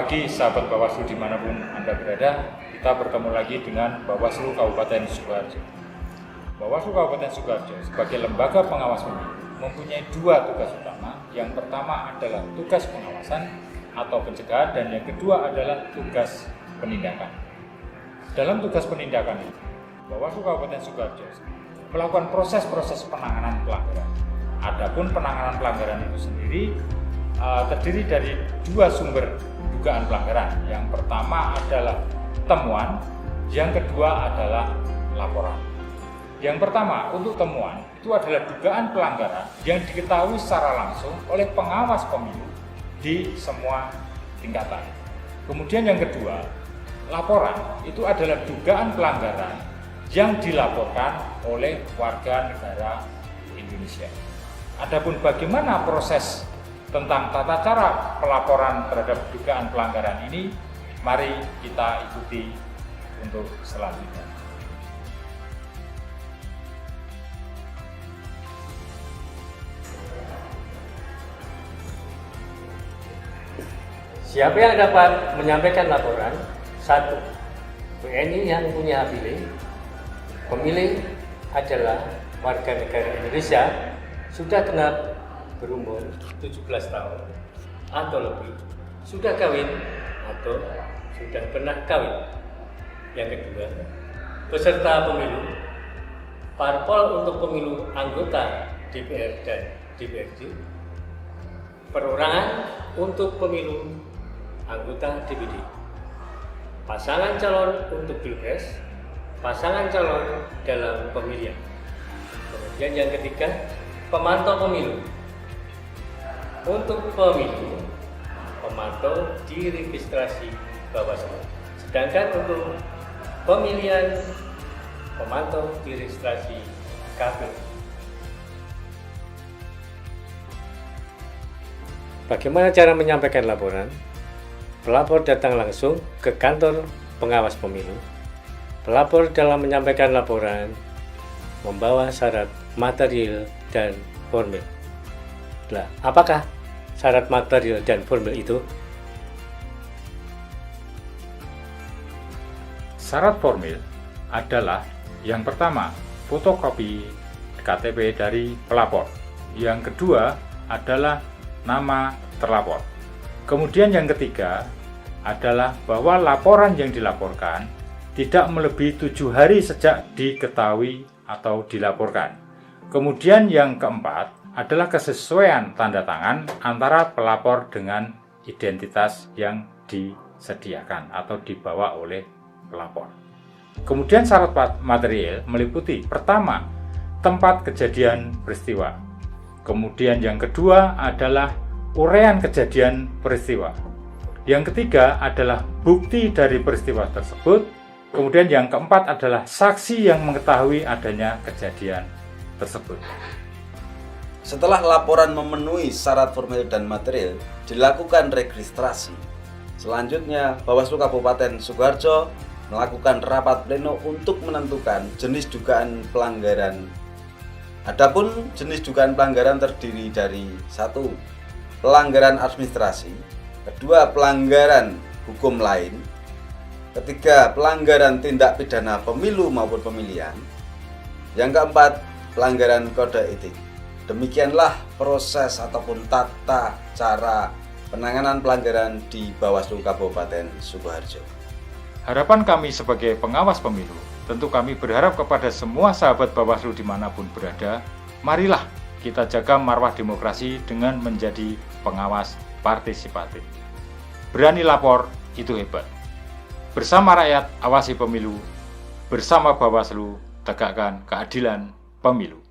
pagi sahabat Bawaslu dimanapun Anda berada. Kita bertemu lagi dengan Bawaslu Kabupaten Sukoharjo. Bawaslu Kabupaten Sukoharjo sebagai lembaga pengawas pemilu mempunyai dua tugas utama. Yang pertama adalah tugas pengawasan atau pencegahan, dan yang kedua adalah tugas penindakan. Dalam tugas penindakan ini, Bawaslu Kabupaten Sukoharjo melakukan proses-proses penanganan pelanggaran. Adapun penanganan pelanggaran itu sendiri terdiri dari dua sumber dugaan pelanggaran. Yang pertama adalah temuan, yang kedua adalah laporan. Yang pertama, untuk temuan itu adalah dugaan pelanggaran yang diketahui secara langsung oleh pengawas pemilu di semua tingkatan. Kemudian yang kedua, laporan itu adalah dugaan pelanggaran yang dilaporkan oleh warga negara Indonesia. Adapun bagaimana proses tentang tata cara pelaporan terhadap dugaan pelanggaran ini, mari kita ikuti untuk selanjutnya. Siapa yang dapat menyampaikan laporan? 1. WNI yang punya hak pilih. Pemilih adalah warga negara Indonesia, sudah genap berumur 17 tahun atau lebih, sudah kawin atau sudah pernah kawin. Yang kedua, peserta pemilu, parpol untuk pemilu anggota DPR dan DPRD, perorangan untuk pemilu anggota DPD, pasangan calon untuk Pilpres, pasangan calon dalam pemilihan. Kemudian yang ketiga, pemantau pemilu. Untuk pemilu, pemantau diregistrasi Bawaslu. Sedangkan untuk pemilihan, pemantau diregistrasi KPU. Bagaimana cara menyampaikan laporan? Pelapor datang langsung ke kantor pengawas pemilu. Pelapor dalam menyampaikan laporan membawa syarat material dan formil. Nah, apakah syarat material dan formil itu? Syarat formil adalah yang pertama, fotokopi KTP dari pelapor. Yang kedua adalah nama terlapor. Kemudian yang ketiga adalah bahwa laporan yang dilaporkan tidak melebihi 7 hari sejak diketahui atau dilaporkan. Kemudian yang keempat adalah kesesuaian tanda tangan antara pelapor dengan identitas yang disediakan atau dibawa oleh pelapor. Kemudian syarat material meliputi pertama, tempat kejadian peristiwa. Kemudian yang kedua adalah uraian kejadian peristiwa. Yang ketiga adalah bukti dari peristiwa tersebut. Kemudian yang keempat adalah saksi yang mengetahui adanya kejadian tersebut. Setelah laporan memenuhi syarat formil dan material, dilakukan registrasi. Selanjutnya, Bawaslu Kabupaten Sukoharjo melakukan rapat pleno untuk menentukan jenis dugaan pelanggaran. Adapun jenis dugaan pelanggaran terdiri dari 1. Pelanggaran administrasi, 2. Pelanggaran hukum lain, 3. Pelanggaran tindak pidana pemilu maupun pemilihan, yang keempat, pelanggaran kode etik. Demikianlah proses ataupun tata cara penanganan pelanggaran di Bawaslu Kabupaten Sukoharjo. Harapan kami sebagai pengawas pemilu, tentu kami berharap kepada semua sahabat Bawaslu dimanapun berada, marilah kita jaga marwah demokrasi dengan menjadi pengawas partisipatif. Berani lapor, itu hebat. Bersama rakyat, awasi pemilu. Bersama Bawaslu, tegakkan keadilan pemilu.